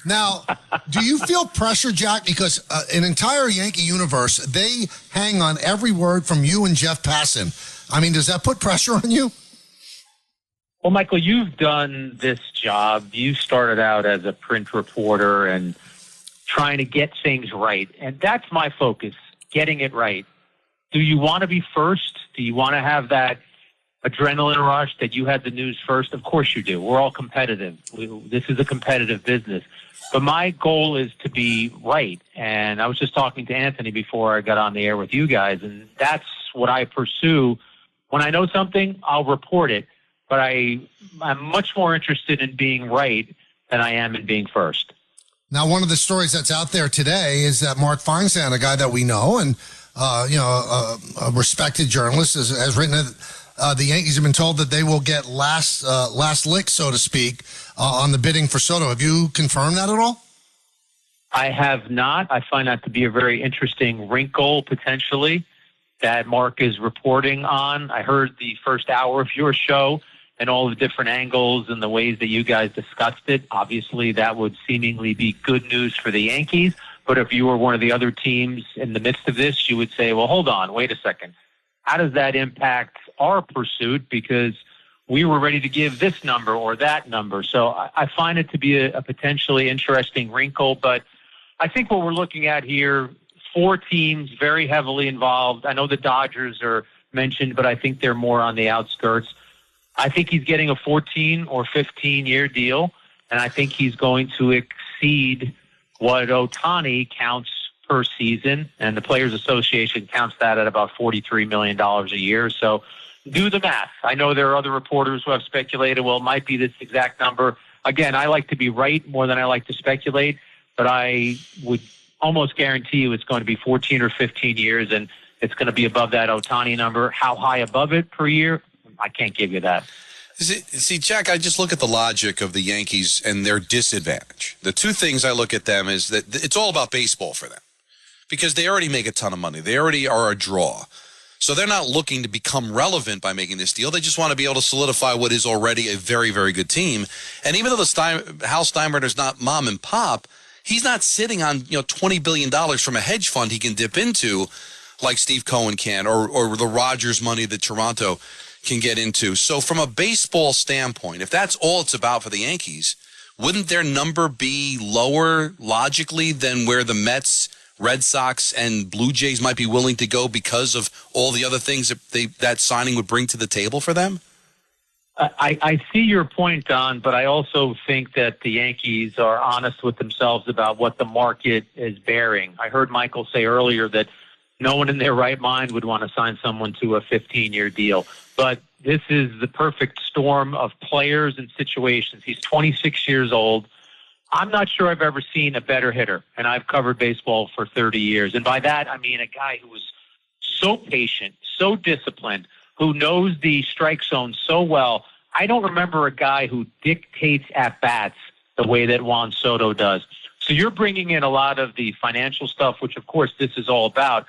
Now, do you feel pressure, Jack? Because an entire Yankee universe, they hang on every word from you and Jeff Passan. I mean, does that put pressure on you? Well, Michael, you've done this job. You started out as a print reporter and trying to get things right. And that's my focus, getting it right. Do you want to be first? Do you want to have that adrenaline rush that you had the news first? Of course you do. We're all competitive. This is a competitive business. But my goal is to be right. And I was just talking to Anthony before I got on the air with you guys, and that's what I pursue. When I know something, I'll report it. But I'm much more interested in being right than I am in being first. Now, one of the stories that's out there today is that Mark Feinsand, a guy that we know and a respected journalist, has written that the Yankees have been told that they will get last lick, so to speak, on the bidding for Soto. Have you confirmed that at all? I have not. I find that to be a very interesting wrinkle, potentially, that Mark is reporting on. I heard the first hour of your show and all the different angles and the ways that you guys discussed it. Obviously, that would seemingly be good news for the Yankees. But if you were one of the other teams in the midst of this, you would say, well, hold on, wait a second. How does that impact our pursuit? Because we were ready to give this number or that number. So I find it to be a potentially interesting wrinkle. But I think what we're looking at here, 4 teams very heavily involved. I know the Dodgers are mentioned, but I think they're more on the outskirts. I think he's getting a 14 or 15-year deal, and I think he's going to exceed what Ohtani counts per season, and the Players Association counts that at about $43 million a year. So do the math. I know there are other reporters who have speculated, well, it might be this exact number. Again, I like to be right more than I like to speculate, but I would almost guarantee you it's going to be 14 or 15 years, and it's going to be above that Ohtani number. How high above it per year? I can't give you that. See, Jack, I just look at the logic of the Yankees and their disadvantage. The two things I look at them is that it's all about baseball for them because they already make a ton of money. They already are a draw. So they're not looking to become relevant by making this deal. They just want to be able to solidify what is already a very, very good team. And even though Hal Steinbrenner's not mom and pop, he's not sitting on $20 billion from a hedge fund he can dip into like Steve Cohen can or the Rogers money that Toronto can get into. So from a baseball standpoint, if that's all it's about for the Yankees, wouldn't their number be lower logically than where the Mets, Red Sox, and Blue Jays might be willing to go because of all the other things that signing would bring to the table for them? I see your point, Don, but I also think that the Yankees are honest with themselves about what the market is bearing. I heard Michael say earlier that no one in their right mind would want to sign someone to a 15-year deal. But this is the perfect storm of players and situations. He's 26 years old. I'm not sure I've ever seen a better hitter, and I've covered baseball for 30 years. And by that, I mean a guy who was so patient, so disciplined, who knows the strike zone so well. I don't remember a guy who dictates at-bats the way that Juan Soto does. So you're bringing in a lot of the financial stuff, which, of course, this is all about.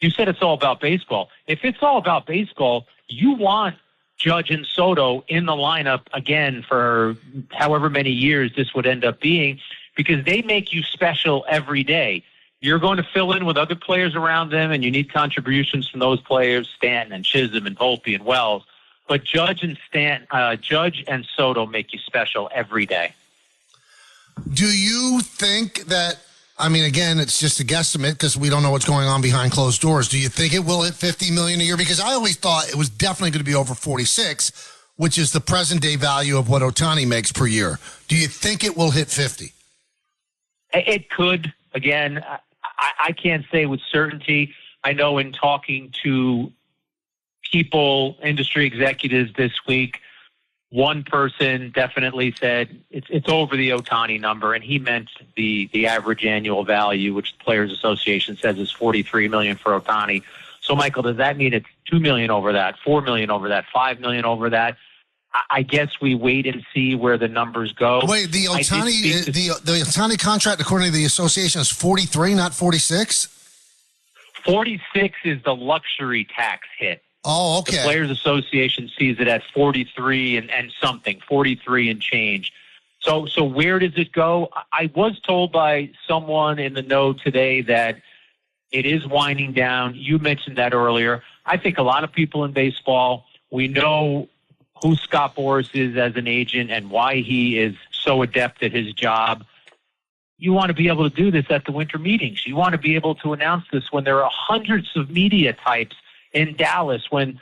You said it's all about baseball. If it's all about baseball, you want Judge and Soto in the lineup again for however many years this would end up being, because they make you special every day. You're going to fill in with other players around them, and you need contributions from those players, Stanton and Chisholm and Volpe and Wells. But Judge and Soto make you special every day. Do you think that, I mean, again, it's just a guesstimate because we don't know what's going on behind closed doors. Do you think it will hit $50 million a year? Because I always thought it was definitely going to be over 46, which is the present day value of what Ohtani makes per year. Do you think it will hit 50? It could. Again, I can't say with certainty. I know in talking to people, industry executives this week, one person definitely said it's over the Ohtani number, and he meant the average annual value, which the Players Association says is $43 million for Ohtani. So, Michael, does that mean it's $2 million over that, $4 million over that, $5 million over that? I guess we wait and see where the numbers go. Wait, the Ohtani contract, according to the association, is 43, not 46? 46 is the luxury tax hit. Oh, okay. The Players Association sees it at 43 and something, 43 and change. So where does it go? I was told by someone in the know today that it is winding down. You mentioned that earlier. I think a lot of people in baseball, we know who Scott Boras is as an agent and why he is so adept at his job. You want to be able to do this at the winter meetings. You want to be able to announce this when there are hundreds of media types in Dallas, when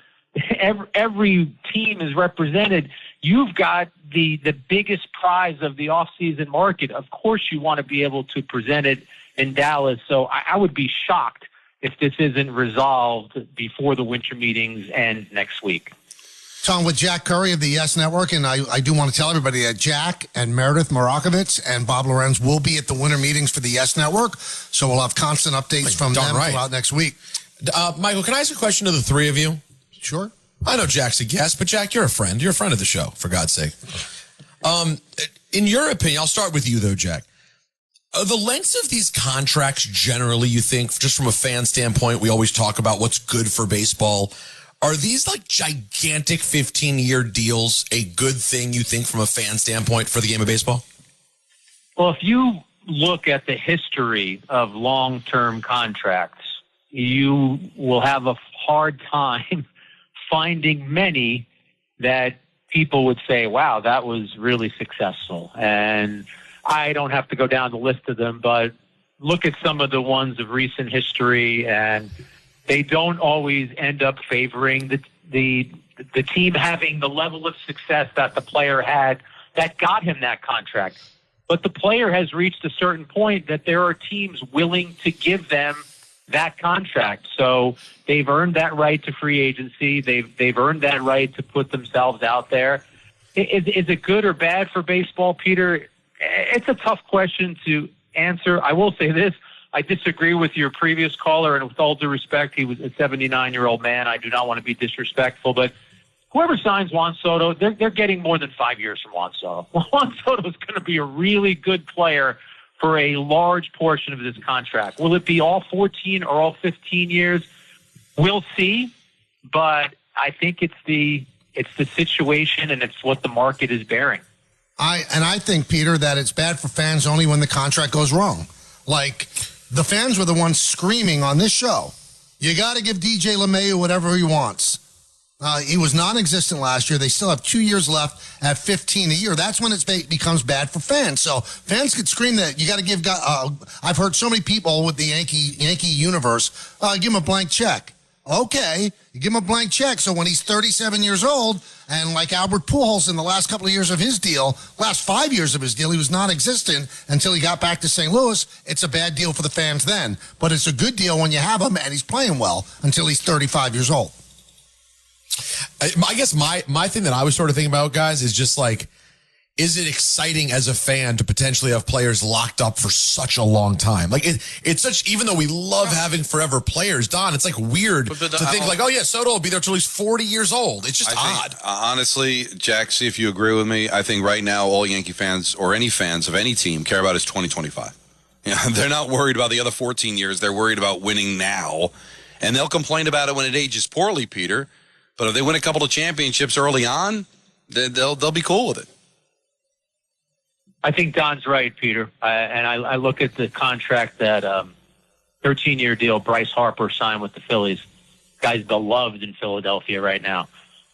every team is represented. You've got the biggest prize of the off-season market. Of course you want to be able to present it in Dallas. So I would be shocked if this isn't resolved before the winter meetings end next week. Tom, with Jack Curry of the Yes Network, and I do want to tell everybody that Jack and Meredith Morakovitz and Bob Lorenz will be at the winter meetings for the Yes Network, so we'll have constant updates from them throughout next week. Michael, can I ask a question to the three of you? Sure. I know Jack's a guest, but Jack, you're a friend. You're a friend of the show, for God's sake. In your opinion, I'll start with you, though, Jack. The lengths of these contracts generally, you think, just from a fan standpoint, we always talk about what's good for baseball. Are these like gigantic 15-year deals a good thing, you think, from a fan standpoint for the game of baseball? Well, if you look at the history of long-term contracts, you will have a hard time finding many that people would say, wow, that was really successful. And I don't have to go down the list of them, but look at some of the ones of recent history, and they don't always end up favoring the team having the level of success that the player had that got him that contract. But the player has reached a certain point that there are teams willing to give them that contract. So they've earned that right to free agency. They've earned that right to put themselves out there. Is it good or bad for baseball, Peter? It's a tough question to answer. I will say this. I disagree with your previous caller, and with all due respect, he was a 79-year-old man. I do not want to be disrespectful, but whoever signs Juan Soto, they're getting more than 5 years from Juan Soto. Juan Soto is going to be a really good player for a large portion of this contract. Will it be all 14 or all 15 years? We'll see, but I think it's the situation and it's what the market is bearing. I think, Peter, that it's bad for fans only when the contract goes wrong. Like, the fans were the ones screaming on this show, you got to give DJ LeMahieu whatever he wants. He was non-existent last year. They still have 2 years left at 15 a year. That's when it becomes bad for fans. So fans could scream that you got to give. I've heard so many people with the Yankee universe give him a blank check. Okay, you give him a blank check. So when he's 37 years old, and like Albert Pujols in the last couple of years of his deal, last 5 years of his deal, he was non-existent until he got back to St. Louis. It's a bad deal for the fans then, but it's a good deal when you have him and he's playing well until he's 35 years old. I guess my thing that I was sort of thinking about, guys, is just like, is it exciting as a fan to potentially have players locked up for such a long time? Like it's such, even though we love having forever players, Don, it's like weird to think like, oh yeah, Soto will be there till he's 40 years old. It's just odd. Honestly, Jack, see if you agree with me. I think right now all Yankee fans or any fans of any team care about is 2025. They're not worried about the other 14 years. They're worried about winning now. And they'll complain about it when it ages poorly, Peter. But if they win a couple of championships early on, they'll be cool with it. I think Don's right, Peter. And I look at the contract that 13-year deal Bryce Harper signed with the Phillies. Guy's beloved in Philadelphia right now.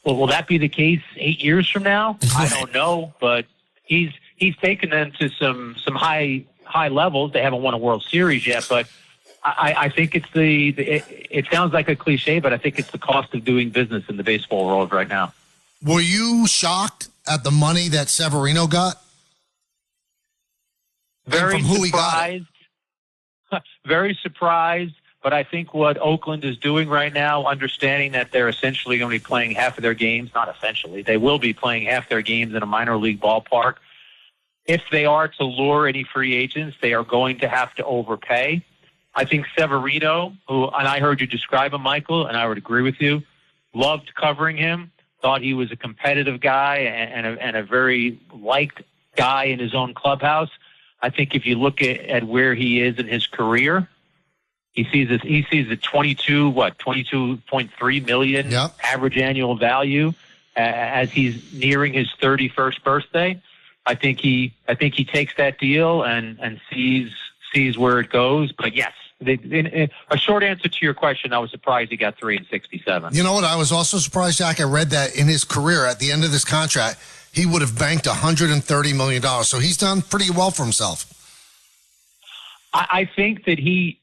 Well, will that be the case 8 years from now? I don't know, but he's taken them to some high levels. They haven't won a World Series yet, but I think it's it sounds like a cliche, but I think it's the cost of doing business in the baseball world right now. Were you shocked at the money that Severino got? Very from who surprised. He got it? Very surprised, but I think what Oakland is doing right now, understanding that they're essentially going to be playing half of their games, not essentially, they will be playing half their games in a minor league ballpark. If they are to lure any free agents, they are going to have to overpay. I think Severino, who, and I heard you describe him, Michael, and I would agree with you, loved covering him, thought he was a competitive guy and a very liked guy in his own clubhouse. I think if you look at where he is in his career, he sees the 22.3 million average annual value as he's nearing his 31st birthday. I think he takes that deal and sees where it goes. But yes, a short answer to your question, I was surprised he got 3 and 67. You know what? I was also surprised, Jack. I read that in his career, at the end of this contract, he would have banked $130 million. So he's done pretty well for himself. I think that he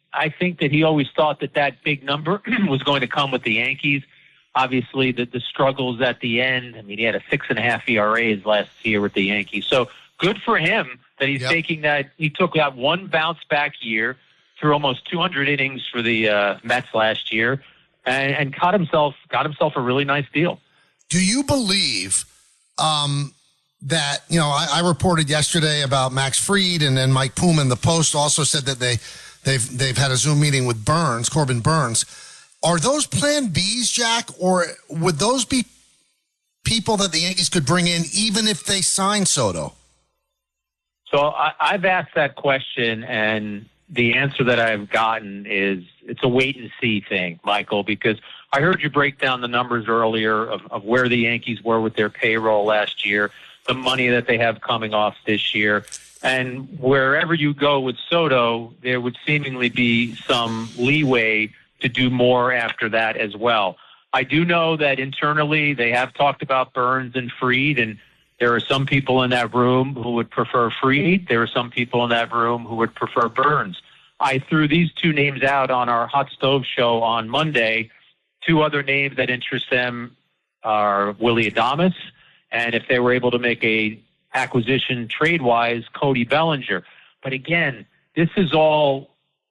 always thought that big number was going to come with the Yankees. Obviously, the struggles at the end. I mean, he had a 6.5 ERAs last year with the Yankees. So good for him that he's taking that. He took that one bounce back year, threw almost 200 innings for the Mets last year, and got himself a really nice deal. Do you believe that, I reported yesterday about Max Fried, and then Mike Puma in the Post also said that they've had a Zoom meeting with Corbin Burns. Are those plan Bs, Jack, or would those be people that the Yankees could bring in even if they sign Soto? So I've asked that question, and the answer that I've gotten is it's a wait-and-see thing, Michael, because I heard you break down the numbers earlier of where the Yankees were with their payroll last year, the money that they have coming off this year, and wherever you go with Soto, there would seemingly be some leeway to do more after that as well. I do know that internally they have talked about Burns and Fried, and there are some people in that room who would prefer Fried. There are some people in that room who would prefer Burns. I threw these two names out on our Hot Stove show on Monday. Two other names that interest them are Willie Adames, and if they were able to make a acquisition trade-wise, Cody Bellinger. But again, this is all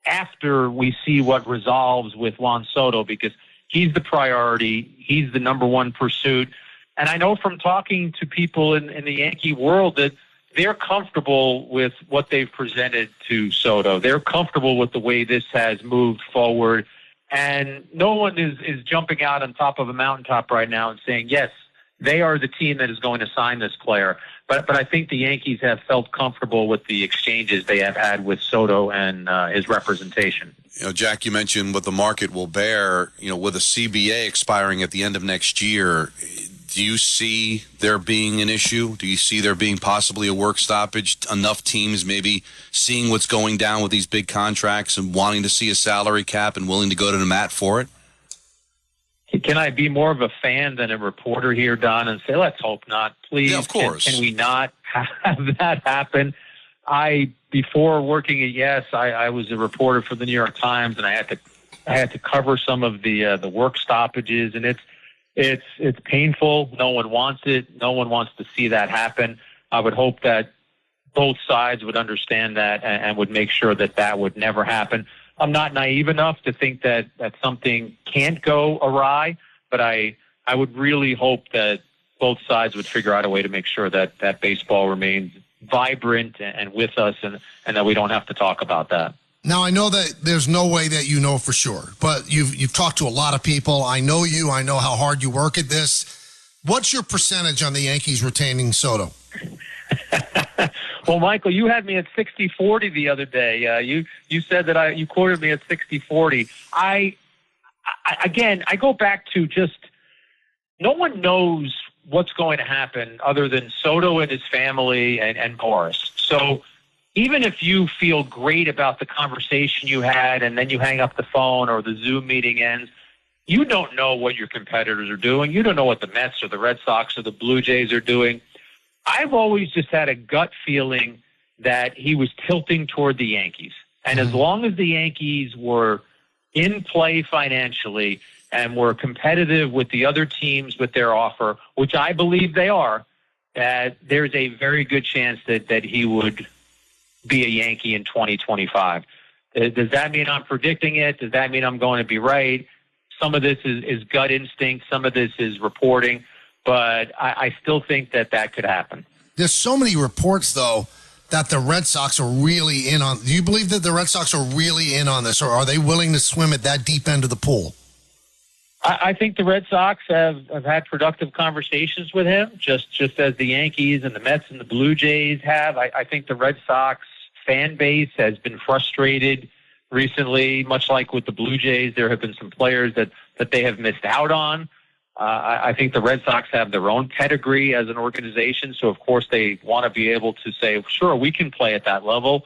after we see what resolves with Juan Soto, because he's the priority. He's the number one pursuit. And I know from talking to people in the Yankee world that they're comfortable with what they've presented to Soto. They're comfortable with the way this has moved forward. And no one is jumping out on top of a mountaintop right now and saying, yes, they are the team that is going to sign this player. But I think the Yankees have felt comfortable with the exchanges they have had with Soto and his representation. Jack, you mentioned what the market will bear. With a CBA expiring at the end of next year, do you see there being an issue? Do you see there being possibly a work stoppage? Enough teams maybe seeing what's going down with these big contracts and wanting to see a salary cap and willing to go to the mat for it? Can I be more of a fan than a reporter here, Don, and say, let's hope not, please? Yeah, of course. Can we not have that happen? Before working at Yes, I was a reporter for the New York Times, and I had to cover some of the work stoppages, and it's painful. No one wants it. No one wants to see that happen. I would hope that both sides would understand that and would make sure that would never happen. I'm not naive enough to think that something can't go awry, but I would really hope that both sides would figure out a way to make sure that baseball remains vibrant and with us, and that we don't have to talk about that. Now, I know that there's no way that you know for sure, but you've talked to a lot of people. I know you. I know how hard you work at this. What's your percentage on the Yankees retaining Soto? Well, Michael, you had me at 60-40 the other day. You said that you quoted me at 60-40. I go back to just no one knows what's going to happen other than Soto and his family and Boris. So even if you feel great about the conversation you had and then you hang up the phone or the Zoom meeting ends, you don't know what your competitors are doing. You don't know what the Mets or the Red Sox or the Blue Jays are doing. I've always just had a gut feeling that he was tilting toward the Yankees. And as long as the Yankees were in play financially and were competitive with the other teams with their offer, which I believe they are, that there's a very good chance that he would be a Yankee in 2025. Does that mean I'm predicting it? Does that mean I'm going to be right? Some of this is gut instinct. Some of this is reporting. But I still think that could happen. There's so many reports, though, that the Red Sox are really in on. Do you believe that the Red Sox are really in on this, or are they willing to swim at that deep end of the pool? I think the Red Sox have had productive conversations with him, just as the Yankees and the Mets and the Blue Jays have. I think the Red Sox fan base has been frustrated recently, much like with the Blue Jays. There have been some players that they have missed out on. I think the Red Sox have their own pedigree as an organization, so of course they want to be able to say, sure, we can play at that level.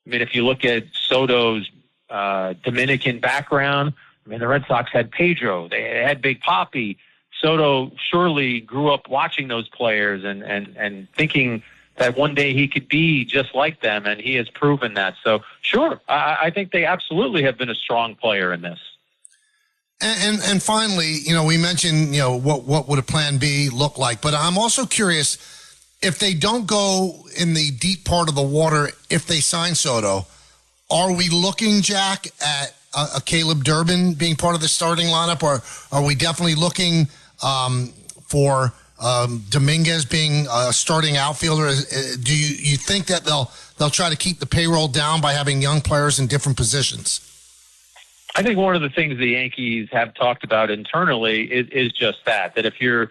I mean, if you look at Soto's Dominican background, I mean, the Red Sox had Pedro, they had Big Papi. Soto surely grew up watching those players and thinking that one day he could be just like them, and he has proven that. So, sure, I think they absolutely have been a strong player in this. And finally, we mentioned, what would a plan B look like? But I'm also curious, if they don't go in the deep part of the water, if they sign Soto, are we looking, Jack, at a Caleb Durbin being part of the starting lineup, or are we definitely looking for Dominguez being a starting outfielder? Do you think that they'll try to keep the payroll down by having young players in different positions? I think one of the things the Yankees have talked about internally is just that if you're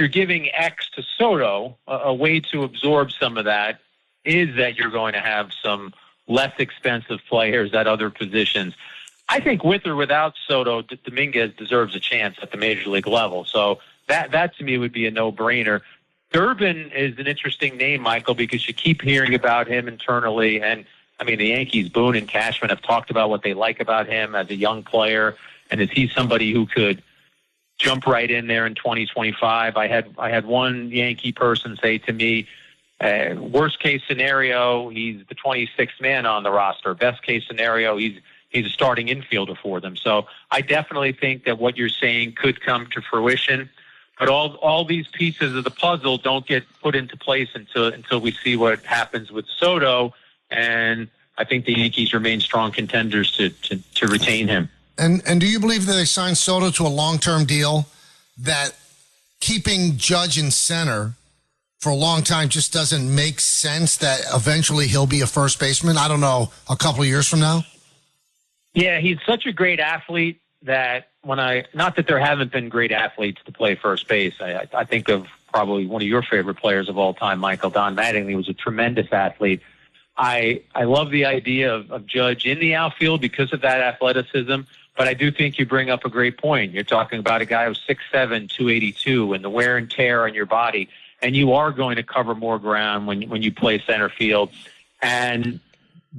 giving X to Soto, a way to absorb some of that is that you're going to have some less expensive players at other positions. I think with or without Soto, Dominguez deserves a chance at the major league level. So that to me would be a no-brainer. Durbin is an interesting name, Michael, because you keep hearing about him internally. And, I mean, the Yankees, Boone and Cashman, have talked about what they like about him as a young player. And is he somebody who could jump right in there in 2025? I had one Yankee person say to me, worst case scenario, he's the 26th man on the roster. Best case scenario, he's a starting infielder for them. So I definitely think that what you're saying could come to fruition. But all these pieces of the puzzle don't get put into place until we see what happens with Soto. And I think the Yankees remain strong contenders to retain him. And do you believe that they signed Soto to a long-term deal, that keeping Judge in center for a long time just doesn't make sense, that eventually he'll be a first baseman? I don't know, a couple of years from now? Yeah, he's such a great athlete that not that there haven't been great athletes to play first base. I think of probably one of your favorite players of all time, Michael, Don Mattingly, was a tremendous athlete. I love the idea of Judge in the outfield because of that athleticism, but I do think you bring up a great point. You're talking about a guy who's 6'7", 282, and the wear and tear on your body, and you are going to cover more ground when you play center field. And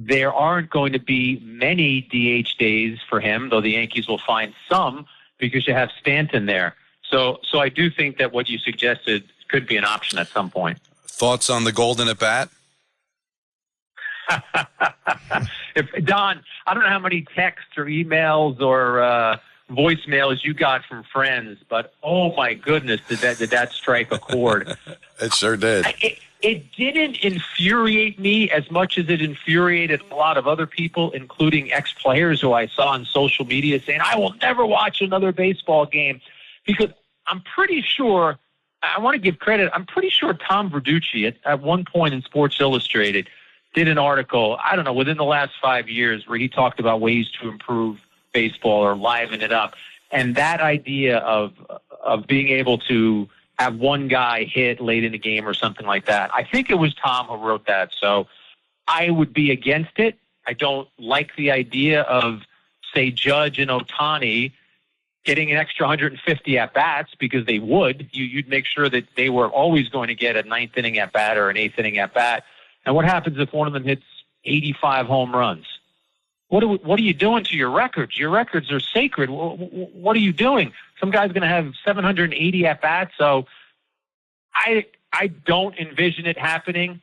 there aren't going to be many DH days for him, though the Yankees will find some because you have Stanton there. So I do think that what you suggested could be an option at some point. Thoughts on the Golden at bat? Don, I don't know how many texts or emails or voicemails you got from friends, but oh my goodness, did that strike a chord? It sure did. It didn't infuriate me as much as it infuriated a lot of other people, including ex-players who I saw on social media saying, I will never watch another baseball game, because I'm pretty sure, I want to give credit, I'm pretty sure Tom Verducci at one point in Sports Illustrated did an article, I don't know, within the last 5 years, where he talked about ways to improve baseball or liven it up. And that idea of being able to have one guy hit late in the game or something like that, I think it was Tom who wrote that. So I would be against it. I don't like the idea of, say, Judge and Ohtani getting an extra 150 at-bats, because they would. You'd make sure that they were always going to get a ninth inning at-bat or an eighth inning at-bat. And what happens if one of them hits 85 home runs? What are you doing to your records? Your records are sacred. What are you doing? Some guy's going to have 780 at-bats. So I don't envision it happening,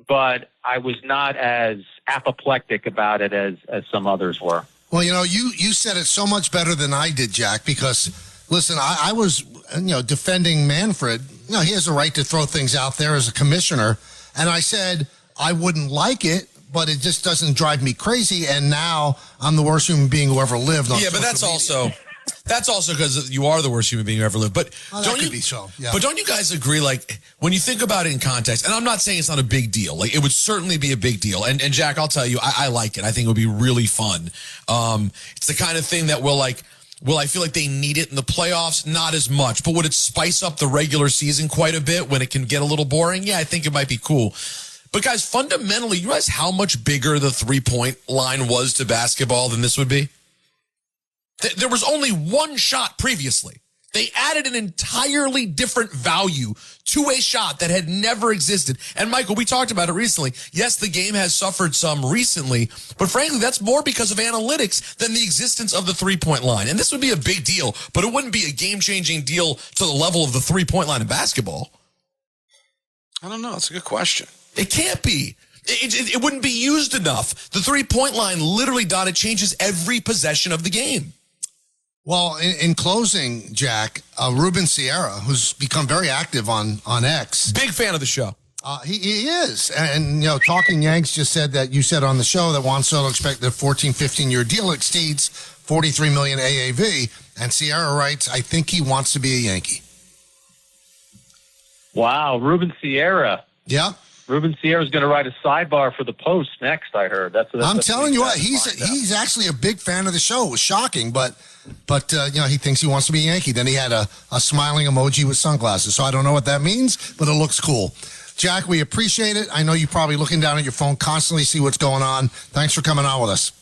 but I was not as apoplectic about it as some others were. Well, you said it so much better than I did, Jack, because, listen, I was, defending Manfred. He has a right to throw things out there as a commissioner. And I said I wouldn't like it, but it just doesn't drive me crazy. And now I'm the worst human being who ever lived. Yeah, but that's also because you are the worst human being who ever lived. But don't you? Be so. Yeah. But don't you guys agree? Like, when you think about it in context, and I'm not saying it's not a big deal. Like, it would certainly be a big deal. And Jack, I'll tell you, I like it. I think it would be really fun. It's the kind of thing that will I feel like they need it in the playoffs? Not as much. But would it spice up the regular season quite a bit when it can get a little boring? Yeah, I think it might be cool. But guys, fundamentally, you realize how much bigger the three-point line was to basketball than this would be? There was only one shot previously. They added an entirely different value to a shot that had never existed. And Michael, we talked about it recently. Yes, the game has suffered some recently, but frankly, that's more because of analytics than the existence of the three-point line. And this would be a big deal, but it wouldn't be a game-changing deal to the level of the three-point line in basketball. I don't know. That's a good question. It can't be. It wouldn't be used enough. The three-point line literally, Don, it changes every possession of the game. Well, in closing, Jack, Ruben Sierra, who's become very active on X. Big fan of the show. He is. And, Talking Yanks just said that you said on the show that Juan Soto expected a 14, 15-year deal exceeds $43 million AAV. And Sierra writes, I think he wants to be a Yankee. Wow, Ruben Sierra. Yeah. Ruben Sierra's going to write a sidebar for the Post next, I heard. I'm telling you what, he's actually a big fan of the show. It was shocking, but he thinks he wants to be a Yankee. Then he had a smiling emoji with sunglasses. So I don't know what that means, but it looks cool. Jack, we appreciate it. I know you're probably looking down at your phone constantly, see what's going on. Thanks for coming on with us.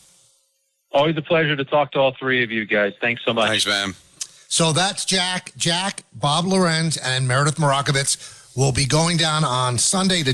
Always a pleasure to talk to all three of you guys. Thanks so much. Thanks, man. So that's Jack, Bob Lorenz, and Meredith Morakovitz will be going down on Sunday to